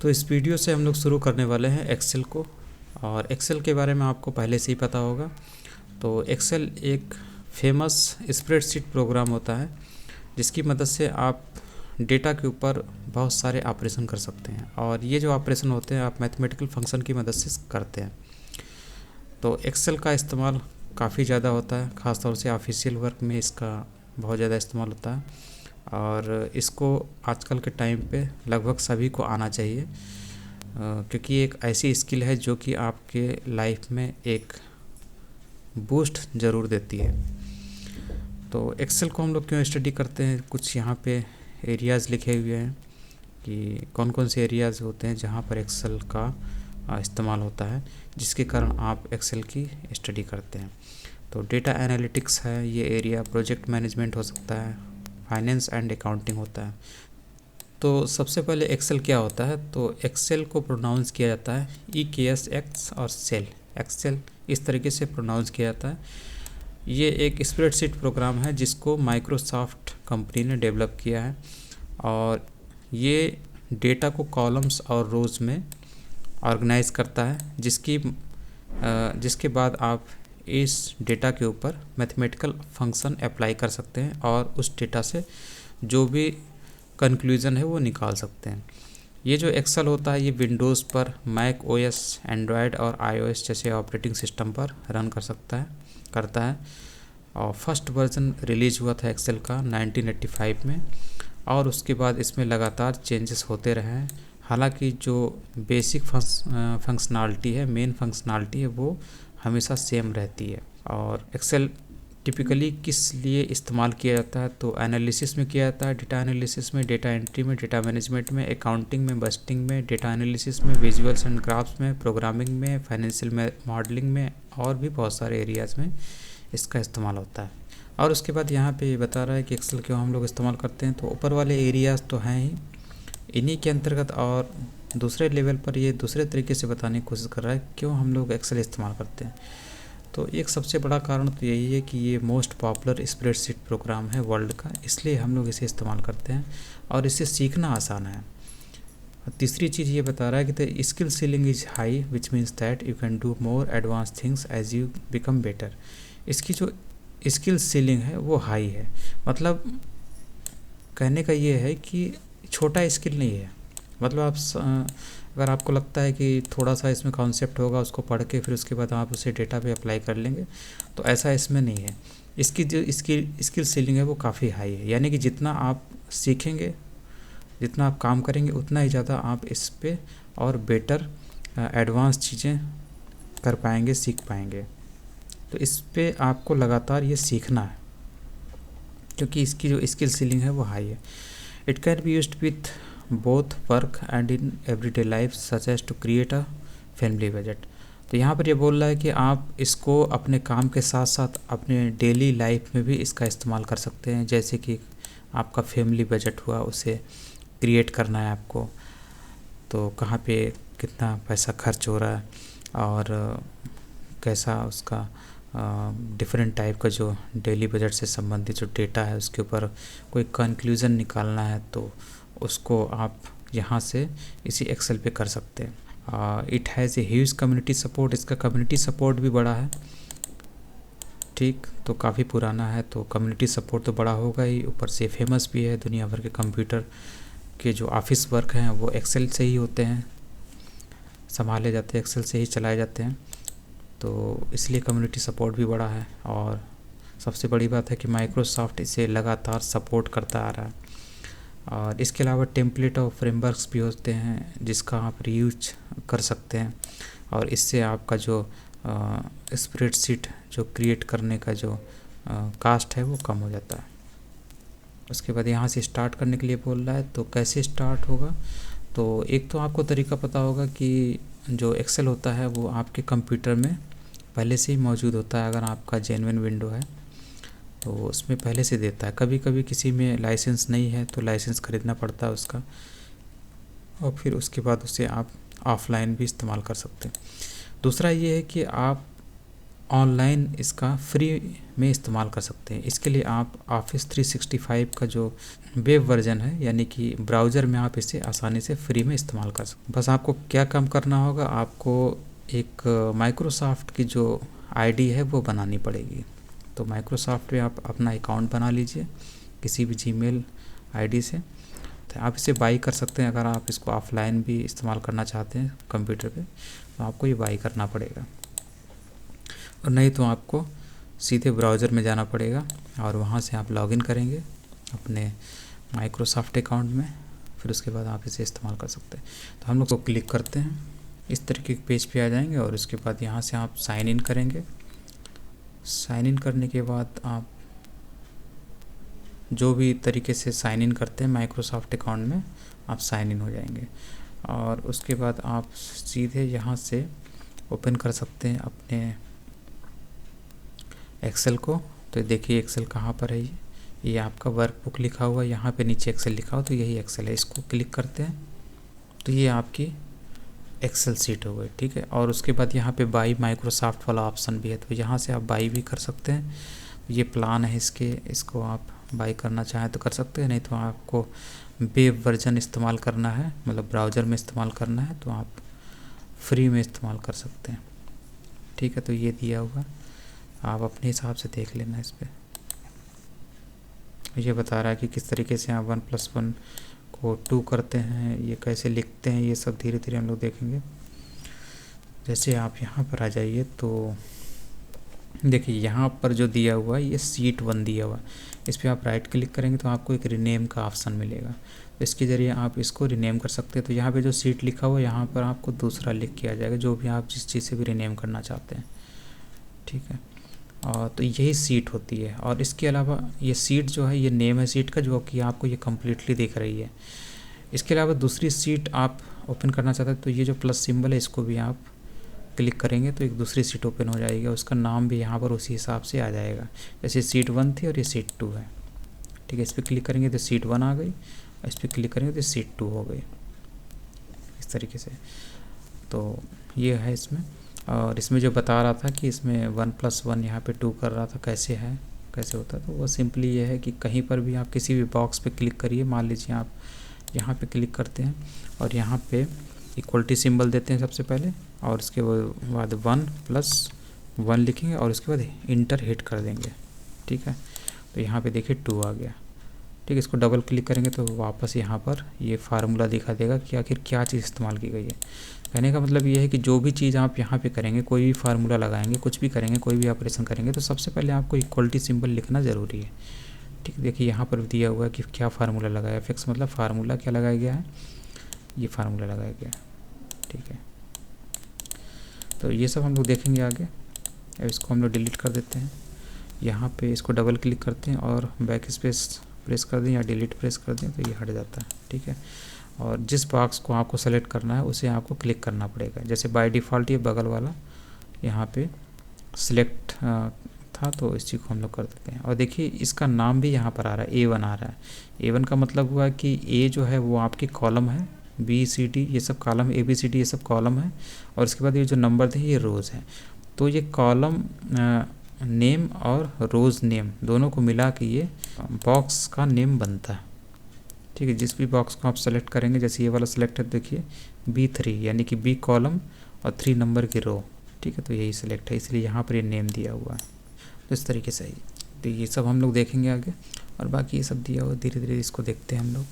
तो इस वीडियो से हम लोग शुरू करने वाले हैं एक्सेल को। और एक्सेल के बारे में आपको पहले से ही पता होगा। तो एक्सेल एक फेमस स्प्रेडशीट प्रोग्राम होता है जिसकी मदद से आप डेटा के ऊपर बहुत सारे ऑपरेशन कर सकते हैं, और ये जो ऑपरेशन होते हैं आप मैथमेटिकल फंक्शन की मदद से करते हैं। तो एक्सेल का इस्तेमाल काफ़ी ज़्यादा होता है, ख़ासतौर से ऑफिशियल वर्क में इसका बहुत ज़्यादा इस्तेमाल होता है। और इसको आजकल के टाइम पे लगभग सभी को आना चाहिए, क्योंकि एक ऐसी स्किल है जो कि आपके लाइफ में एक बूस्ट ज़रूर देती है। तो एक्सेल को हम लोग क्यों स्टडी करते हैं, कुछ यहाँ पे एरियाज़ लिखे हुए हैं कि कौन कौन से एरियाज़ होते हैं जहाँ पर एक्सेल का इस्तेमाल होता है, जिसके कारण आप एक्सेल की स्टडी करते हैं। तो डेटा एनालिटिक्स है ये एरिया, प्रोजेक्ट मैनेजमेंट हो सकता है, फाइनेंस एंड अकाउंटिंग होता है। तो सबसे पहले एक्सेल क्या होता है, तो एक्सेल को प्रोनाउंस किया जाता है EKSX और सेल, एक्सेल इस तरीके से प्रोनाउंस किया जाता है। ये एक स्प्रेडशीट प्रोग्राम है जिसको माइक्रोसॉफ्ट कंपनी ने डेवलप किया है, और ये डेटा को कॉलम्स और रोज़ में ऑर्गेनाइज करता है, जिसके बाद आप इस डेटा के ऊपर मैथमेटिकल फंक्शन अप्लाई कर सकते हैं और उस डेटा से जो भी कंक्लूज़न है वो निकाल सकते हैं। ये जो एक्सेल होता है ये विंडोज़ पर, मैक OS, एंड्रॉयड और iOS जैसे ऑपरेटिंग सिस्टम पर रन करता है। और फर्स्ट वर्जन रिलीज हुआ था एक्सेल का 1985 में, और उसके बाद इसमें लगातार चेंजेस होते रहे हैं। हालांकि जो बेसिक फंक्शनैलिटी है, मेन फंक्शनैलिटी है, वो हमेशा सेम रहती है। और एक्सेल टिपिकली किस लिए इस्तेमाल किया जाता है, तो एनालिसिस में किया जाता है, डेटा एनालिसिस में, डेटा एंट्री में, डेटा मैनेजमेंट में, अकाउंटिंग में, बजटिंग में, डेटा एनालिसिस में, विजुअल्स एंड ग्राफ्स में, प्रोग्रामिंग में, फाइनेंशियल मॉडलिंग में, और भी बहुत सारे एरियाज़ में इसका इस्तेमाल होता है। और उसके बाद यहाँ पे ये बता रहा है कि एक्सेल क्यों हम लोग इस्तेमाल करते हैं। तो ऊपर वाले एरियाज़ तो हैं ही, इन्हीं के अंतर्गत और दूसरे लेवल पर ये दूसरे तरीके से बताने की कोशिश कर रहा है क्यों हम लोग एक्सेल इस्तेमाल करते हैं। तो एक सबसे बड़ा कारण तो यही है कि ये मोस्ट पॉपुलर स्प्रेडशीट प्रोग्राम है वर्ल्ड का, इसलिए हम लोग इसे इस्तेमाल करते हैं और इसे सीखना आसान है। तीसरी चीज़ ये बता रहा है कि the skill ceiling is high which means that you can do more advance things as you become better. इसकी जो स्किल सीलिंग है वो हाई है, मतलब कहने का ये है कि छोटा स्किल नहीं है। मतलब आप अगर आपको लगता है कि थोड़ा सा इसमें कॉन्सेप्ट होगा, उसको पढ़ के फिर उसके बाद आप उसे डेटा पे अप्लाई कर लेंगे, तो ऐसा इसमें नहीं है। इसकी जो स्किल सीलिंग है वो काफ़ी हाई है, यानी कि जितना आप सीखेंगे, जितना आप काम करेंगे, उतना ही ज़्यादा आप इस पे और बेटर एडवांस चीज़ें कर पाएंगे, सीख पाएंगे। तो इस पे आपको लगातार ये सीखना है, क्योंकि इसकी जो स्किल सीलिंग है वो हाई है। It can be used with both work and in everyday life such as to create a family budget. तो यहाँ पर ये बोल रहा है कि आप इसको अपने काम के साथ साथ अपने डेली लाइफ में भी इसका इस्तेमाल कर सकते हैं। जैसे कि आपका फैमिली बजट हुआ, उसे क्रिएट करना है आपको, तो कहाँ पे कितना पैसा खर्च हो रहा है और कैसा उसका डिफरेंट टाइप का जो डेली बजट से संबंधित जो डेटा है उसके ऊपर कोई कंक्लूज़न निकालना है, तो उसको आप यहाँ से इसी एक्सेल पे कर सकते हैं। It has a huge community support, इसका कम्युनिटी सपोर्ट भी बड़ा है, ठीक, तो काफ़ी पुराना है, तो कम्युनिटी सपोर्ट तो बड़ा होगा ही, ऊपर से फेमस भी है। दुनिया भर के कंप्यूटर के जो ऑफिस वर्क हैं वो एक्सेल से ही होते हैं, संभाले जाते हैं, एक्सेल से ही चलाए जाते हैं, तो इसलिए कम्युनिटी सपोर्ट भी बड़ा है। और सबसे बड़ी बात है कि माइक्रोसॉफ्ट इसे लगातार सपोर्ट करता आ रहा है। और इसके अलावा टेम्पलेट और फ्रेमवर्क्स भी होते हैं जिसका आप रीयूज कर सकते हैं, और इससे आपका जो स्प्रेडशीट जो क्रिएट करने का जो कास्ट है वो कम हो जाता है। उसके बाद यहाँ से स्टार्ट करने के लिए बोल रहा है, तो कैसे स्टार्ट होगा, तो एक तो आपको तरीका पता होगा कि जो एक्सेल होता है वो आपके कंप्यूटर में पहले से ही मौजूद होता है। अगर आपका जेन्युइन विंडो है तो उसमें पहले से देता है। कभी कभी किसी में लाइसेंस नहीं है तो लाइसेंस ख़रीदना पड़ता है उसका, और फिर उसके बाद उसे आप ऑफलाइन भी इस्तेमाल कर सकते हैं। दूसरा ये है कि आप ऑनलाइन इसका फ्री में इस्तेमाल कर सकते हैं। इसके लिए आप ऑफिस 365 का जो वेब वर्जन है यानी कि ब्राउज़र में आप इसे आसानी से फ्री में इस्तेमाल कर सकते हैं। बस आपको क्या काम करना होगा, आपको एक माइक्रोसॉफ्ट की जो आईडी है वो बनानी पड़ेगी। तो माइक्रोसॉफ्ट में आप अपना अकाउंट बना लीजिए किसी भी जीमेल आईडी से। तो आप इसे बाई कर सकते हैं। अगर आप इसको ऑफलाइन भी इस्तेमाल करना चाहते हैं कंप्यूटर पे तो आपको ये बाई करना पड़ेगा, और नहीं तो आपको सीधे ब्राउज़र में जाना पड़ेगा और वहाँ से आप लॉगिन करेंगे अपने माइक्रोसॉफ्ट अकाउंट में, फिर उसके बाद आप इसे इस्तेमाल कर सकते हैं। तो हम लोग को क्लिक करते हैं, इस तरीके के पेज पे आ जाएंगे और उसके बाद यहाँ से आप साइन इन करेंगे। साइन इन करने के बाद आप जो भी तरीके से साइन इन करते हैं माइक्रोसॉफ्ट अकाउंट में आप साइन इन हो जाएंगे, और उसके बाद आप सीधे यहाँ से ओपन कर सकते हैं अपने एक्सेल को। तो देखिए एक्सेल कहाँ पर है, ये आपका वर्कबुक लिखा हुआ है, यहाँ पे नीचे एक्सेल लिखा हो तो यही एक्सेल है। इसको क्लिक करते हैं तो ये आपकी एक्सेल सीट हो गई, ठीक है। और उसके बाद यहाँ पे बाई माइक्रोसॉफ्ट वाला ऑप्शन भी है, तो यहाँ से आप बाई भी कर सकते हैं। ये प्लान है इसको आप बाई करना चाहें तो कर सकते हैं, नहीं तो आपको वेब वर्जन इस्तेमाल करना है, मतलब ब्राउज़र में इस्तेमाल करना है तो आप फ्री में इस्तेमाल कर सकते हैं, ठीक है। तो ये दिया हुआ, आप अपने हिसाब से देख लेना। इस पर ये बता रहा है कि किस तरीके से आप 1+1 को 2 करते हैं, ये कैसे लिखते हैं, ये सब धीरे धीरे हम लोग देखेंगे। जैसे आप यहाँ पर आ जाइए तो देखिए यहाँ पर जो दिया हुआ है ये शीट 1 दिया हुआ है, इस पर आप राइट क्लिक करेंगे तो आपको एक रीनेम का ऑप्शन मिलेगा। तो इसके ज़रिए आप इसको रीनेम कर सकते हैं। तो यहाँ पे जो सीट लिखा हुआ है यहाँ पर आपको दूसरा लिख के आ जाएगा, जो भी आप जिस चीज़ से भी रीनेम करना चाहते हैं, ठीक है। और तो यही सीट होती है, और इसके अलावा ये सीट जो है ये नेम है सीट का, जो कि आपको ये कम्प्लीटली दिख रही है। इसके अलावा दूसरी सीट आप ओपन करना चाहते हैं तो ये जो प्लस सिंबल है इसको भी आप क्लिक करेंगे तो एक दूसरी सीट ओपन हो जाएगी, उसका नाम भी यहाँ पर उसी हिसाब से आ जाएगा। जैसे सीट 1 थी और ये सीट 2 है, ठीक है। इस पर क्लिक करेंगे तो सीट 1 आ गई, और इस पर क्लिक करेंगे तो सीट 2 हो गई, इस तरीके से। तो ये है इसमें। और इसमें जो बता रहा था कि इसमें 1+1 यहाँ पे 2 कर रहा था, कैसे है कैसे होता है, तो वो सिंपली ये है कि कहीं पर भी आप किसी भी बॉक्स पे क्लिक करिए। मान लीजिए आप यहाँ पे क्लिक करते हैं और यहाँ पे इक्वलिटी सिंबल देते हैं सबसे पहले, और उसके बाद 1+1 लिखेंगे और उसके बाद इंटर हिट कर देंगे, ठीक है। तो यहाँ पे देखिए 2 आ गया, ठीक है। इसको डबल क्लिक करेंगे तो वापस यहाँ पर ये फार्मूला दिखा देगा कि आखिर क्या चीज़ इस्तेमाल की गई है। कहने का मतलब ये है कि जो भी चीज़ आप यहाँ पे करेंगे, कोई भी फार्मूला लगाएंगे, कुछ भी करेंगे, कोई भी ऑपरेशन करेंगे, तो सबसे पहले आपको इक्वलिटी सिंबल लिखना ज़रूरी है, ठीक है। देखिए यहाँ पर दिया हुआ है कि क्या फार्मूला लगाया, फिक्स मतलब फार्मूला क्या लगाया गया है, ये फार्मूला लगाया गया है, ठीक है। तो ये सब हम लोग देखेंगे आगे। अब इसको हम लोग डिलीट कर देते हैं। यहाँ पे इसको डबल क्लिक करते हैं और बैक स्पेस प्रेस कर दें या डिलीट प्रेस कर दें तो ये हट जाता है, ठीक है। और जिस बॉक्स को आपको सेलेक्ट करना है उसे आपको क्लिक करना पड़ेगा। जैसे बाय डिफ़ॉल्ट ये बगल वाला यहाँ पे सिलेक्ट था, तो इस चीज़ को हम लोग कर देते हैं। और देखिए इसका नाम भी यहाँ पर आ रहा है, A1 आ रहा है। A1 का मतलब हुआ कि A जो है वो आपकी कॉलम है, BCD ये सब कॉलम, ABCD ये सब कॉलम है, और इसके बाद ये जो नंबर थे ये रोज़ हैं। तो ये कॉलम नेम और रोज़ नेम दोनों को मिला के ये बॉक्स का नेम बनता है, ठीक है। जिस भी बॉक्स को आप सेलेक्ट करेंगे, जैसे ये वाला सेलेक्ट है, देखिए B3 यानी कि B कॉलम और 3 नंबर की रो, ठीक है। तो यही सेलेक्ट है, इसलिए यहाँ पर ये नेम दिया हुआ है। तो इस तरीके से ही तो ये सब हम लोग देखेंगे आगे, और बाकी ये सब दिया हुआ धीरे धीरे इसको देखते हैं हम लोग।